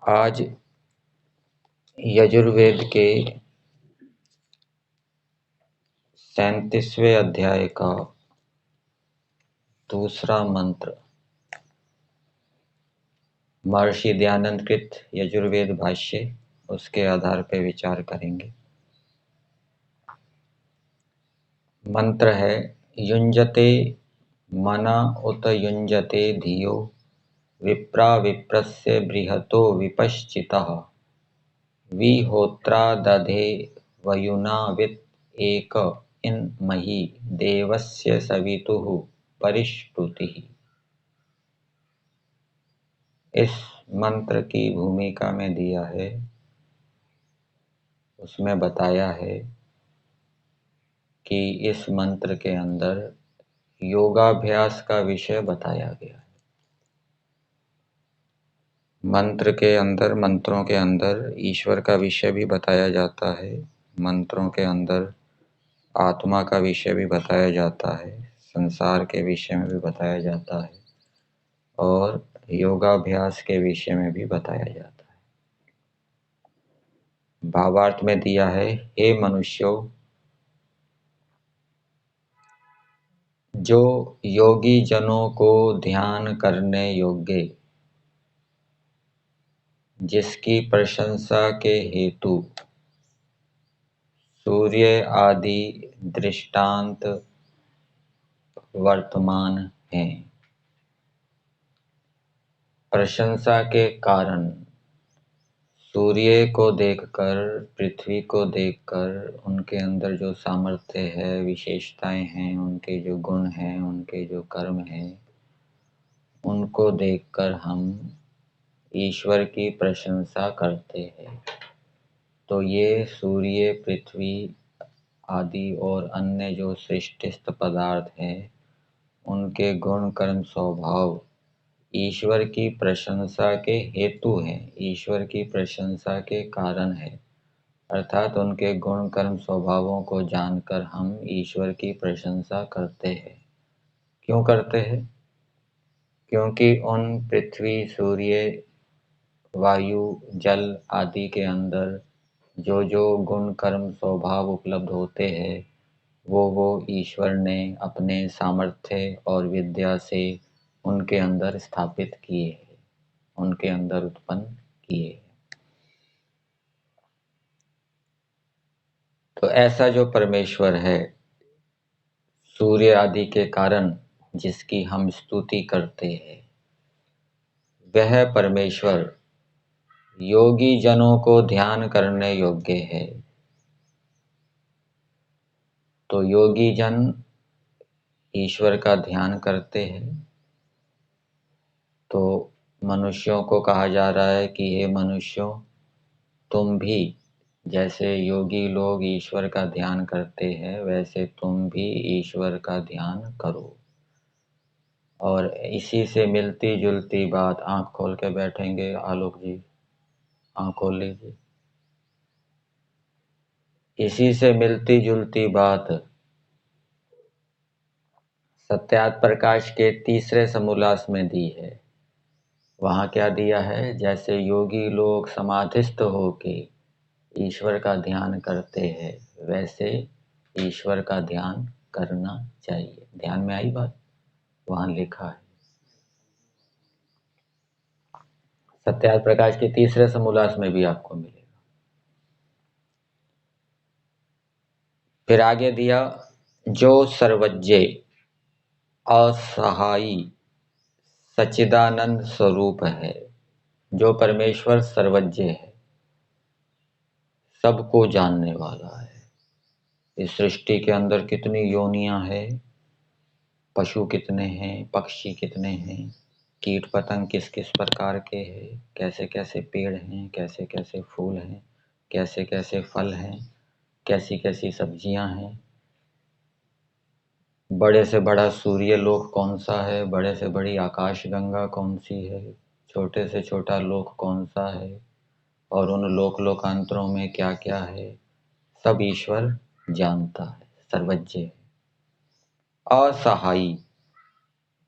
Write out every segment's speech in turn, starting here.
आज यजुर्वेद के 37वें अध्याय का दूसरा मंत्र महर्षि दयानंद कृत यजुर्वेद भाष्य उसके आधार पर विचार करेंगे। मंत्र है युञ्जते मना उत युञ्जते धियो विप्रा विप्रस्य बृहतो विपश्चितः विहोत्रा दधे वयुनावित एक इन मही देवस्य सवितुः परिष्टुतिः। इस मंत्र की भूमिका में दिया है, उसमें बताया है कि इस मंत्र के अंदर योगाभ्यास का विषय बताया गया है। मंत्र के अंदर, मंत्रों के अंदर ईश्वर का विषय भी बताया जाता है, मंत्रों के अंदर आत्मा का विषय भी बताया जाता है, संसार के विषय में भी बताया जाता है और योगाभ्यास के विषय में भी बताया जाता है। भावार्थ में दिया है, हे मनुष्यों, जो योगी जनों को ध्यान करने योग्य, जिसकी प्रशंसा के हेतु सूर्य आदि दृष्टांत वर्तमान हैं। प्रशंसा के कारण सूर्य को देखकर, पृथ्वी को देखकर उनके अंदर जो सामर्थ्य है, विशेषताएं हैं, उनके जो गुण हैं, उनके जो कर्म हैं, उनको देखकर हम ईश्वर की प्रशंसा करते हैं। तो ये सूर्य, पृथ्वी आदि और अन्य जो सृष्टिस्थ पदार्थ हैं, उनके गुण कर्म स्वभाव ईश्वर की प्रशंसा के हेतु हैं, ईश्वर की प्रशंसा के कारण है। अर्थात उनके गुण कर्म स्वभावों को जानकर हम ईश्वर की प्रशंसा करते हैं। क्यों करते हैं? क्योंकि उन पृथ्वी, सूर्य, वायु, जल आदि के अंदर जो जो गुण कर्म स्वभाव उपलब्ध होते हैं, वो ईश्वर ने अपने सामर्थ्य और विद्या से उनके अंदर स्थापित किए हैं, उनके अंदर उत्पन्न किए हैं। तो ऐसा जो परमेश्वर है, सूर्य आदि के कारण जिसकी हम स्तुति करते हैं, वह परमेश्वर योगी जनों को ध्यान करने योग्य है। तो योगी जन ईश्वर का ध्यान करते हैं। तो मनुष्यों को कहा जा रहा है कि हे मनुष्यों, तुम भी जैसे योगी लोग ईश्वर का ध्यान करते हैं, वैसे तुम भी ईश्वर का ध्यान करो। और इसी से मिलती जुलती बात, आंख खोल के बैठेंगे आलोक जी, आंख खोल लीजिए। इसी से मिलती जुलती बात सत्यात प्रकाश के तीसरे समोल्लास में दी है। वहाँ क्या दिया है? जैसे योगी लोग समाधिस्थ होके ईश्वर का ध्यान करते हैं, वैसे ईश्वर का ध्यान करना चाहिए। ध्यान में आई बात? वहाँ लिखा है सत्यात प्रकाश के तीसरे समोल्लास में भी आपको मिलेगा। फिर आगे दिया, जो सर्वज्ञ असहायी सच्चिदानंद स्वरूप है। जो परमेश्वर सर्वज्ञ है, सबको जानने वाला है। इस सृष्टि के अंदर कितनी योनियां हैं, पशु कितने हैं, पक्षी कितने हैं, कीट पतंग किस किस प्रकार के हैं, कैसे कैसे पेड़ हैं, कैसे कैसे फूल हैं, कैसे कैसे फल हैं, कैसी कैसी सब्जियां हैं। बड़े से बड़ा सूर्य लोक कौन सा है, बड़े से बड़ी आकाश गंगा कौन सी है, छोटे से छोटा लोक कौन सा है, और उन लोक लोकांतरों में क्या क्या है, सब ईश्वर जानता है, सर्वज्ञ है। असहायी,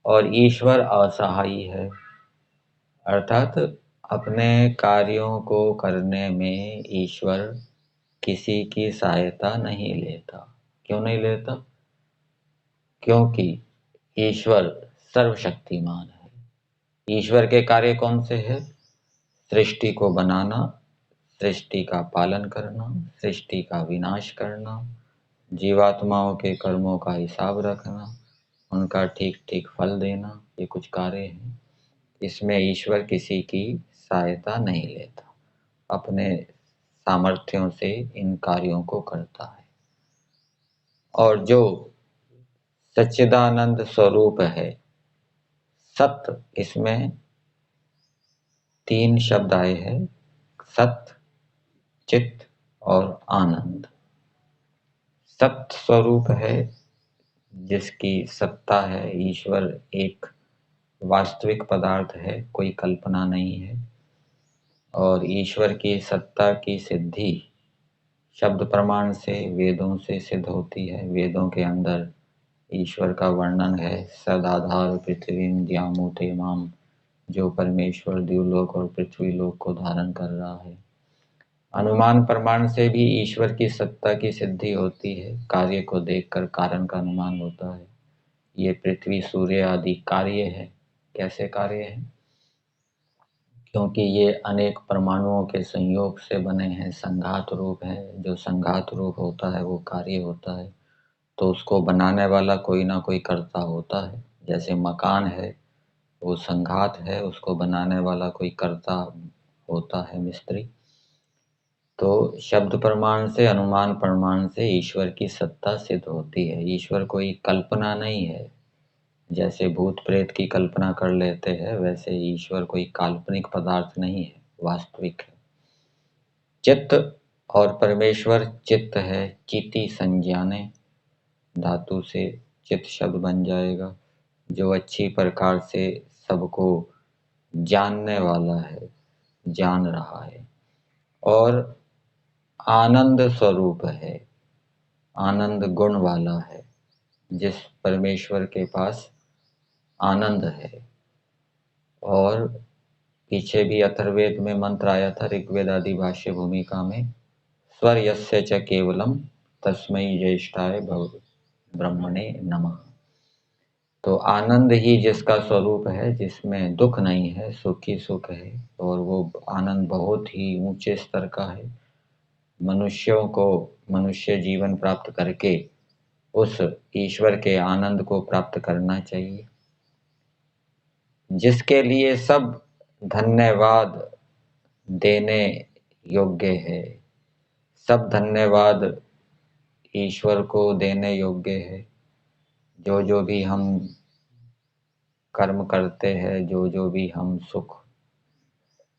और ईश्वर असहायी है, अर्थात अपने कार्यों को करने में ईश्वर किसी की सहायता नहीं लेता। क्यों नहीं लेता? क्योंकि ईश्वर सर्वशक्तिमान है। ईश्वर के कार्य कौन से हैं? सृष्टि को बनाना, सृष्टि का पालन करना, सृष्टि का विनाश करना, जीवात्माओं के कर्मों का हिसाब रखना, उनका ठीक ठीक फल देना, ये कुछ कार्य हैं। इसमें ईश्वर किसी की सहायता नहीं लेता, अपने सामर्थ्यों से इन कार्यों को करता है। और जो सच्चिदानंद स्वरूप है सत्य, इसमें 3 शब्द आए हैं, सत्य, चित्त और आनंद। सत्य स्वरूप है, जिसकी सत्ता है। ईश्वर एक वास्तविक पदार्थ है, कोई कल्पना नहीं है। और ईश्वर की सत्ता की सिद्धि शब्द प्रमाण से, वेदों से सिद्ध होती है। वेदों के अंदर ईश्वर का वर्णन है, सदाधार पृथ्वीं द्यामुते माम, जो परमेश्वर द्युलोक और पृथ्वी लोक को धारण कर रहा है। अनुमान प्रमाण से भी ईश्वर की सत्ता की सिद्धि होती है। कार्य को देखकर कारण का अनुमान होता है। ये पृथ्वी, सूर्य आदि कार्य है। कैसे कार्य है? क्योंकि ये अनेक परमाणुओं के संयोग से बने हैं, संघात रूप है। जो संघात रूप होता है वो कार्य होता है। तो उसको बनाने वाला कोई ना कोई कर्ता होता है। जैसे मकान है, वो संघात है, उसको बनाने वाला कोई कर्ता होता है, मिस्त्री। तो शब्द प्रमाण से, अनुमान प्रमाण से ईश्वर की सत्ता सिद्ध होती है। ईश्वर कोई कल्पना नहीं है। जैसे भूत प्रेत की कल्पना कर लेते हैं, वैसे ईश्वर कोई काल्पनिक पदार्थ नहीं है, वास्तविक है। चित्त और परमेश्वर चित्त है, चिति संज्ञाने, धातु से चित्त शब्द बन जाएगा। जो अच्छी प्रकार से सबको जानने वाला है, जान रहा है। और आनंद स्वरूप है, आनंद गुण वाला है। जिस परमेश्वर के पास आनंद है। और पीछे भी अथर्ववेद में मंत्र आया था, ऋग्वेद आदि भाष्य भूमिका में, स्वर यस्य च केवलम तस्मै ज्येष्ठाय ब्रह्मणे नमः। तो आनंद ही जिसका स्वरूप है, जिसमें दुख नहीं है, सुख ही सुख है। और वो आनंद बहुत ही ऊंचे स्तर का है। मनुष्यों को मनुष्य जीवन प्राप्त करके उस ईश्वर के आनंद को प्राप्त करना चाहिए, जिसके लिए सब धन्यवाद देने योग्य है। सब धन्यवाद ईश्वर को देने योग्य है। जो जो भी हम कर्म करते हैं, जो जो भी हम सुख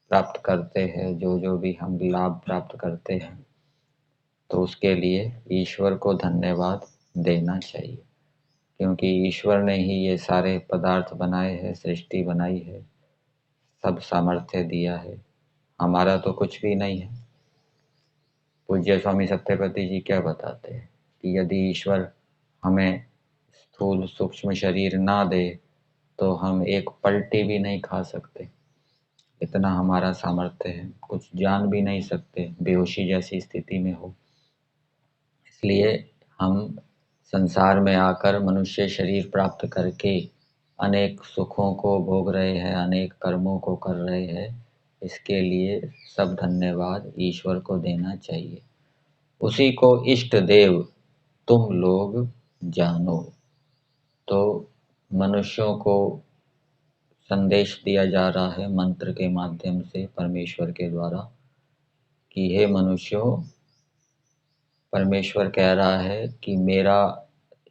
प्राप्त करते हैं, जो जो भी हम लाभ प्राप्त करते हैं, तो उसके लिए ईश्वर को धन्यवाद देना चाहिए। क्योंकि ईश्वर ने ही ये सारे पदार्थ बनाए हैं, सृष्टि बनाई है, सब सामर्थ्य दिया है। हमारा तो कुछ भी नहीं है। पूज्य स्वामी सत्यपति जी क्या बताते हैं कि यदि ईश्वर हमें स्थूल सूक्ष्म शरीर ना दे तो हम एक पलटी भी नहीं खा सकते। इतना हमारा सामर्थ्य है, कुछ जान भी नहीं सकते, बेहोशी जैसी स्थिति में हो। इसलिए हम संसार में आकर मनुष्य शरीर प्राप्त करके अनेक सुखों को भोग रहे हैं, अनेक कर्मों को कर रहे हैं। इसके लिए सब धन्यवाद ईश्वर को देना चाहिए। उसी को इष्ट देव तुम लोग जानो। तो मनुष्यों को संदेश दिया जा रहा है मंत्र के माध्यम से, परमेश्वर के द्वारा, कि हे मनुष्यों, परमेश्वर कह रहा है कि मेरा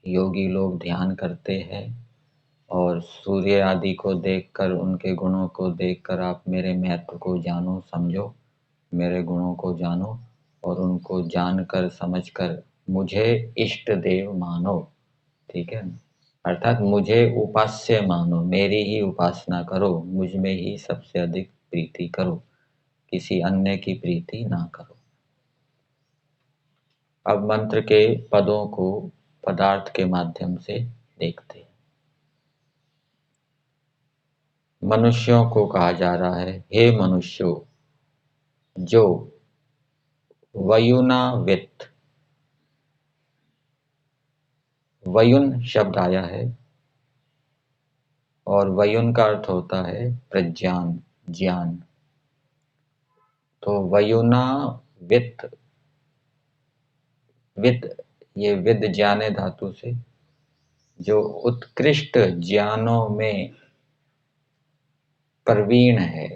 योगी लोग ध्यान करते हैं और सूर्य आदि को देखकर, उनके गुणों को देखकर आप मेरे महत्व को जानो, समझो, मेरे गुणों को जानो और उनको जानकर समझकर मुझे इष्ट देव मानो। ठीक है, अर्थात मुझे उपास्य मानो, मेरी ही उपासना करो, मुझ में ही सबसे अधिक प्रीति करो, किसी अन्य की प्रीति ना करो। अब मंत्र के पदों को पदार्थ के माध्यम से देखते हैं। मनुष्यों को कहा जा रहा है, हे मनुष्यों, जो वयुनावित, वयुन शब्द आया है और वयुन का अर्थ होता है प्रज्ञान, ज्ञान। तो वयुनावित, विद, ये विद ज्ञाने धातु से, जो उत्कृष्ट ज्ञानों में प्रवीण है।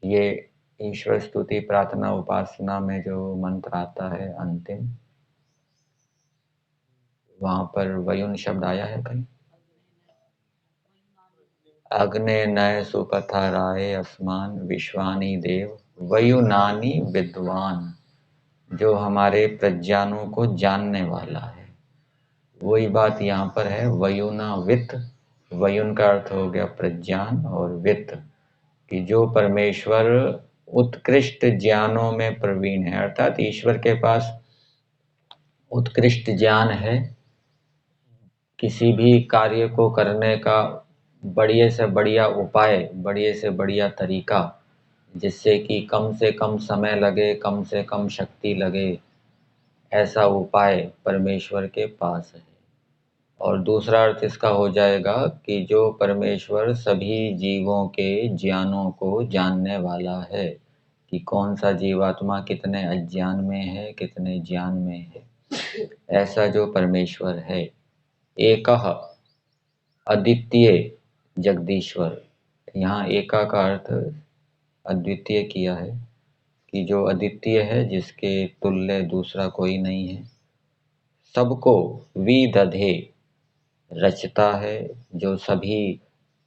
ये ईश्वर स्तुति प्रार्थना उपासना में जो मंत्र आता है अंतिम, वहां पर वयुन शब्द आया है कहीं? अग्ने नय सुपथा राय अस्मान विश्वानी देव वयुनानी विद्वान, जो हमारे प्रज्ञानों को जानने वाला है। वही बात यहाँ पर है, वयुना वित्त। वयुन का अर्थ हो गया प्रज्ञान और वित्त, कि जो परमेश्वर उत्कृष्ट ज्ञानों में प्रवीण है, अर्थात ईश्वर के पास उत्कृष्ट ज्ञान है। किसी भी कार्य को करने का बढ़िया से बढ़िया उपाय, बढ़िया से बढ़िया तरीका, जिससे कि कम से कम समय लगे, कम से कम शक्ति लगे, ऐसा उपाय परमेश्वर के पास है। और दूसरा अर्थ इसका हो जाएगा कि जो परमेश्वर सभी जीवों के ज्ञानों को जानने वाला है, कि कौन सा जीवात्मा कितने अज्ञान में है, कितने ज्ञान में है, ऐसा जो परमेश्वर है। एकह, अद्वितीय जगदीश्वर। यहाँ एका का अर्थ अद्वितीय किया है, कि जो अद्वितीय है, जिसके तुल्य दूसरा कोई नहीं है। सबको विदधे, रचता है, जो सभी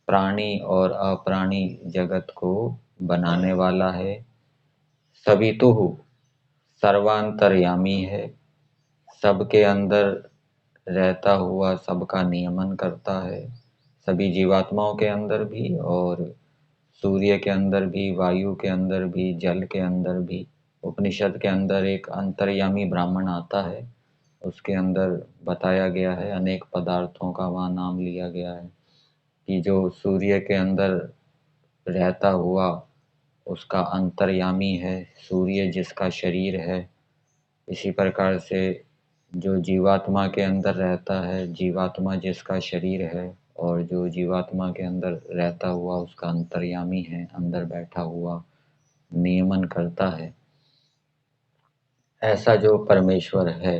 प्राणी और अप्राणी जगत को बनाने वाला है। सवितुः, सर्वांतर्यामी है, सबके अंदर रहता हुआ सबका नियमन करता है, सभी जीवात्माओं के अंदर भी और सूर्य के अंदर भी, वायु के अंदर भी, जल के अंदर भी। उपनिषद के अंदर एक अंतर्यामी ब्राह्मण आता है, उसके अंदर बताया गया है, अनेक पदार्थों का वहाँ नाम लिया गया है, कि जो सूर्य के अंदर रहता हुआ उसका अंतर्यामी है, सूर्य जिसका शरीर है। इसी प्रकार से जो जीवात्मा के अंदर रहता है, जीवात्मा जिसका शरीर है, और जो जीवात्मा के अंदर रहता हुआ उसका अंतर्यामी है, अंदर बैठा हुआ नियमन करता है, ऐसा जो परमेश्वर है।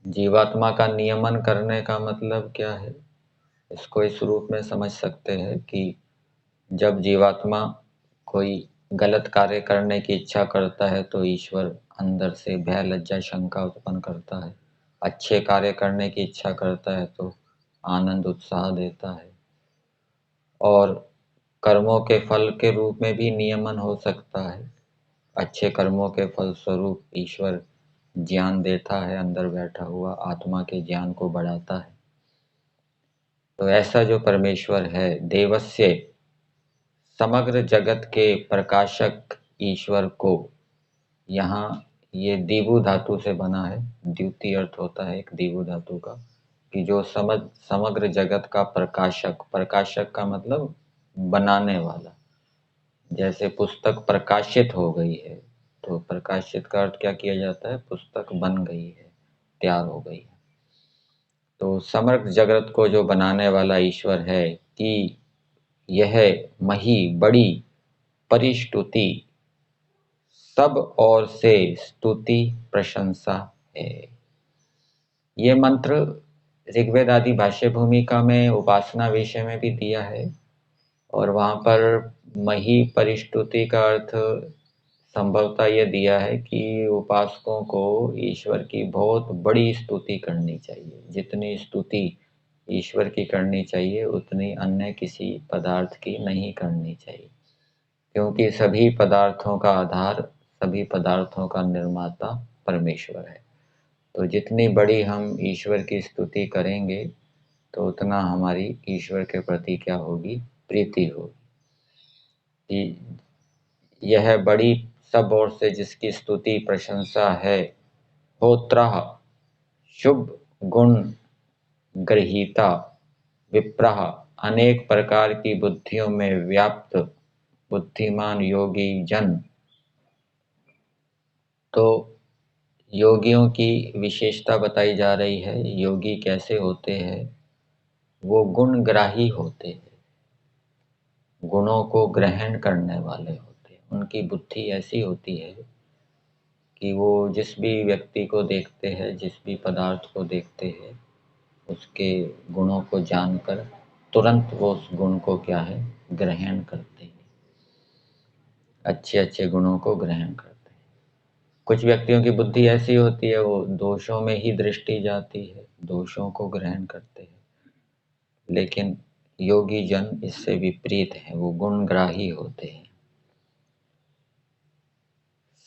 जीवात्मा का नियमन करने का मतलब क्या है? इसको इस रूप में समझ सकते हैं कि जब जीवात्मा कोई गलत कार्य करने की इच्छा करता है तो ईश्वर अंदर से भय, लज्जा, शंका उत्पन्न करता है। अच्छे कार्य करने की इच्छा करता है तो आनंद, उत्साह देता है। और कर्मों के फल के रूप में भी नियमन हो सकता है। अच्छे कर्मों के फल स्वरूप ईश्वर ज्ञान देता है, अंदर बैठा हुआ आत्मा के ज्ञान को बढ़ाता है। तो ऐसा जो परमेश्वर है, देवस्य, समग्र जगत के प्रकाशक ईश्वर को, यहाँ ये दिवु धातु से बना है। द्युति अर्थ होता है एक दिवु धातु का, कि जो समग्र जगत का प्रकाशक, प्रकाशक का मतलब बनाने वाला। जैसे पुस्तक प्रकाशित हो गई है, तो प्रकाशित का अर्थ क्या किया जाता है? पुस्तक बन गई है, तैयार हो गई है। तो समग्र जगत को जो बनाने वाला ईश्वर है, कि यह मही, बड़ी, परिस्तुति, सब ओर से स्तुति, प्रशंसा है। ये मंत्र ऋग्वेद आदि भाष्य भूमिका में उपासना विषय में भी दिया है, और वहाँ पर मही परिस्तुति का अर्थ संभवतः ये दिया है कि उपासकों को ईश्वर की बहुत बड़ी स्तुति करनी चाहिए। जितनी स्तुति ईश्वर की करनी चाहिए, उतनी अन्य किसी पदार्थ की नहीं करनी चाहिए, क्योंकि सभी पदार्थों का आधार, सभी पदार्थों का निर्माता परमेश्वर है। तो जितनी बड़ी हम ईश्वर की स्तुति करेंगे, तो उतना हमारी ईश्वर के प्रति क्या होगी? प्रीति होगी। यह बड़ी, सब ओर से जिसकी स्तुति प्रशंसा है। होत्रः, शुभ गुण ग्रहीता, विप्रः अनेक प्रकार की बुद्धियों में व्याप्त बुद्धिमान योगी जन। तो योगियों की विशेषता बताई जा रही है। योगी कैसे होते हैं? वो गुणग्राही होते हैं, गुणों को ग्रहण करने वाले होते हैं। उनकी बुद्धि ऐसी होती है कि वो जिस भी व्यक्ति को देखते हैं, जिस भी पदार्थ को देखते हैं, उसके गुणों को जानकर तुरंत वो उस गुण को क्या है, ग्रहण करते हैं। अच्छे अच्छे गुणों को ग्रहण करते हैं। कुछ व्यक्तियों की बुद्धि ऐसी होती है, वो दोषों में ही दृष्टि जाती है, दोषों को ग्रहण करते हैं। लेकिन योगी जन इससे विपरीत है, वो गुणग्राही होते हैं।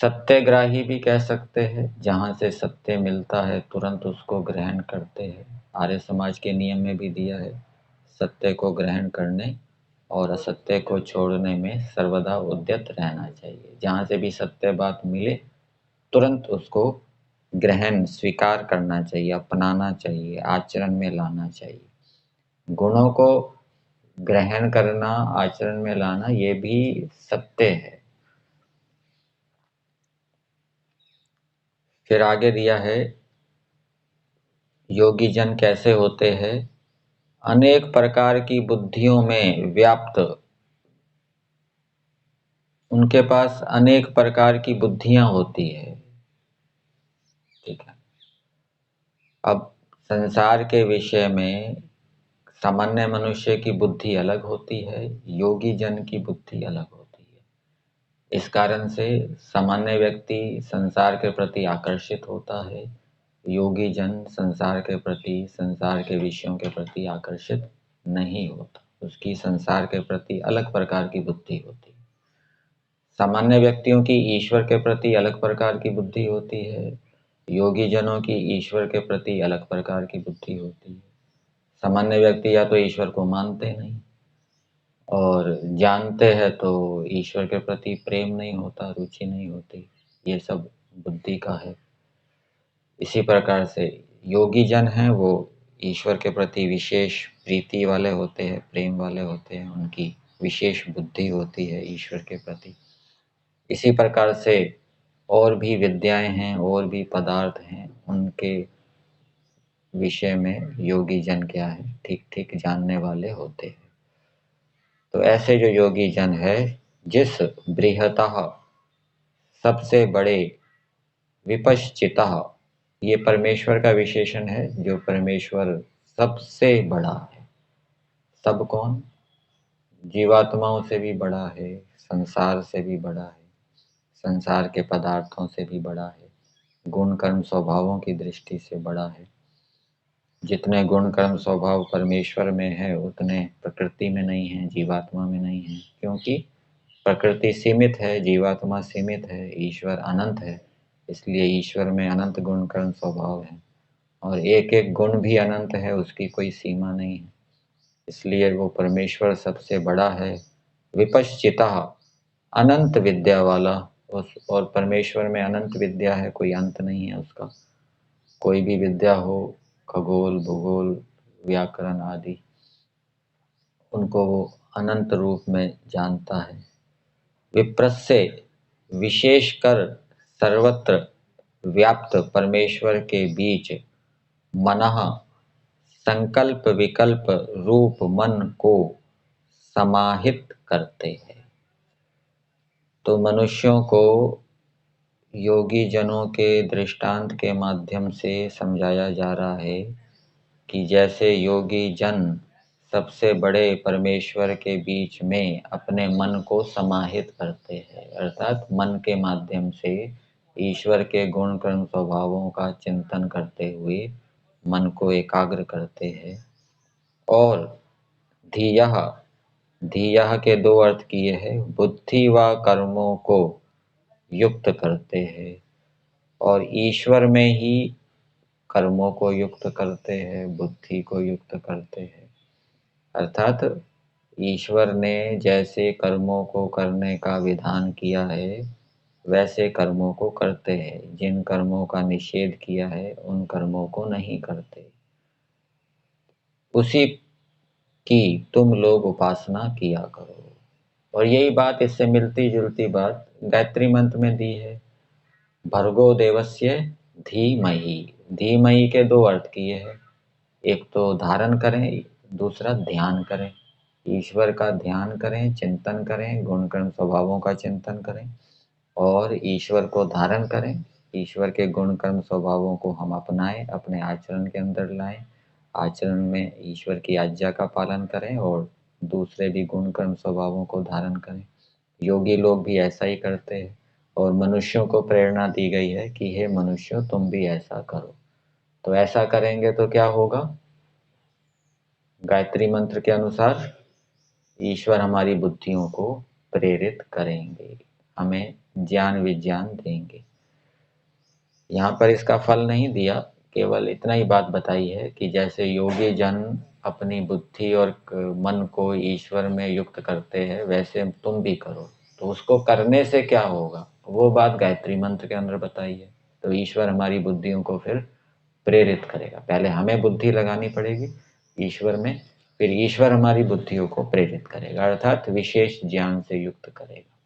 सत्यग्राही भी कह सकते हैं, जहाँ से सत्य मिलता है तुरंत उसको ग्रहण करते हैं। आर्य समाज के नियम में भी दिया है, सत्य को ग्रहण करने और असत्य को छोड़ने में सर्वदा उद्यत रहना चाहिए। जहाँ से भी सत्य बात मिले तुरंत उसको ग्रहण स्वीकार करना चाहिए, अपनाना चाहिए, आचरण में लाना चाहिए। गुणों को ग्रहण करना, आचरण में लाना, ये भी सत्य है। फिर आगे दिया है, योगी जन कैसे होते हैं? अनेक प्रकार की बुद्धियों में व्याप्त, उनके पास अनेक प्रकार की बुद्धियां होती है। ठीक है। अब संसार के विषय में सामान्य मनुष्य की बुद्धि अलग होती है, योगी जन की बुद्धि अलग होती है। इस कारण से सामान्य व्यक्ति संसार के प्रति आकर्षित होता है, योगी जन संसार के प्रति, संसार के विषयों के प्रति आकर्षित नहीं होता। उसकी संसार के प्रति अलग प्रकार की बुद्धि होती है। सामान्य व्यक्तियों की ईश्वर के प्रति अलग प्रकार की बुद्धि होती है, योगी जनों की ईश्वर के प्रति अलग प्रकार की बुद्धि होती है। सामान्य व्यक्ति या तो ईश्वर को मानते नहीं, और जानते हैं तो ईश्वर के प्रति प्रेम नहीं होता, रुचि नहीं होती। ये सब बुद्धि का है। इसी प्रकार से योगी जन हैं, वो ईश्वर के प्रति विशेष प्रीति वाले होते हैं, प्रेम वाले होते हैं, उनकी विशेष बुद्धि होती है ईश्वर के प्रति। इसी प्रकार से और भी विद्याएं हैं, और भी पदार्थ हैं, उनके विषय में योगी जन क्या है, ठीक ठीक जानने वाले होते हैं। तो ऐसे जो योगी जन है, जिस बृहतः सबसे बड़े, विपश्चितः ये परमेश्वर का विशेषण है, जो परमेश्वर सबसे बड़ा है। सब कौन? जीवात्माओं से भी बड़ा है, संसार से भी बड़ा है, संसार के पदार्थों से भी बड़ा है, गुण कर्म स्वभावों की दृष्टि से बड़ा है। जितने गुण कर्म स्वभाव परमेश्वर में है, उतने प्रकृति में नहीं है, जीवात्मा में नहीं है। क्योंकि प्रकृति सीमित है, जीवात्मा सीमित है, ईश्वर अनंत है। इसलिए ईश्वर में अनंत गुण कर्म स्वभाव है, और एक एक गुण भी अनंत है, उसकी कोई सीमा नहीं है। इसलिए वो परमेश्वर सबसे बड़ा है। विपश्चितः अनंत विद्या वाला, और परमेश्वर में अनंत विद्या है, कोई अंत नहीं है उसका। कोई भी विद्या हो, खगोल, भूगोल, व्याकरण आदि, उनको वो अनंत रूप में जानता है। विप्रस्य विशेषकर सर्वत्र व्याप्त परमेश्वर के बीच मनः संकल्प विकल्प रूप मन को समाहित करते हैं। तो मनुष्यों को योगी जनों के दृष्टांत के माध्यम से समझाया जा रहा है कि जैसे योगी जन सबसे बड़े परमेश्वर के बीच में अपने मन को समाहित करते हैं, अर्थात मन के माध्यम से ईश्वर के गुण कर्म स्वभावों का चिंतन करते हुए मन को एकाग्र करते हैं। और धीयः, धीयः के दो अर्थ किए हैं, बुद्धि व कर्मों को युक्त करते हैं, और ईश्वर में ही कर्मों को युक्त करते हैं, बुद्धि को युक्त करते हैं। अर्थात ईश्वर ने जैसे कर्मों को करने का विधान किया है, वैसे कर्मों को करते हैं। जिन कर्मों का निषेध किया है, उन कर्मों को नहीं करते। उसी की तुम लोग उपासना किया करो। और यही बात, इससे मिलती जुलती बात गायत्री मंत्र में दी है। भर्गो देवस्य धीमहि। धीमहि के दो अर्थ किए हैं, एक तो धारण करें, दूसरा ध्यान करें। ईश्वर का ध्यान करें, चिंतन करें, गुण कर्म स्वभावों का चिंतन करें और ईश्वर को धारण करें। ईश्वर के गुण कर्म स्वभावों को हम अपनाएं, अपने आचरण के अंदर लाएं, आचरण में ईश्वर की आज्ञा का पालन करें और दूसरे भी गुण कर्म स्वभावों को धारण करें। योगी लोग भी ऐसा ही करते हैं और मनुष्यों को प्रेरणा दी गई है कि हे मनुष्यों, तुम भी ऐसा करो। तो ऐसा करेंगे तो क्या होगा? गायत्री मंत्र के अनुसार ईश्वर हमारी बुद्धियों को प्रेरित करेंगे, हमें ज्ञान विज्ञान देंगे। यहाँ पर इसका फल नहीं दिया, केवल इतना ही बात बताई है कि जैसे योगी जन अपनी बुद्धि और मन को ईश्वर में युक्त करते हैं, वैसे तुम भी करो। तो उसको करने से क्या होगा, वो बात गायत्री मंत्र के अंदर बताई है। तो ईश्वर हमारी बुद्धियों को फिर प्रेरित करेगा। पहले हमें बुद्धि लगानी पड़ेगी ईश्वर में, फिर ईश्वर हमारी बुद्धियों को प्रेरित करेगा, अर्थात विशेष ज्ञान से युक्त करेगा।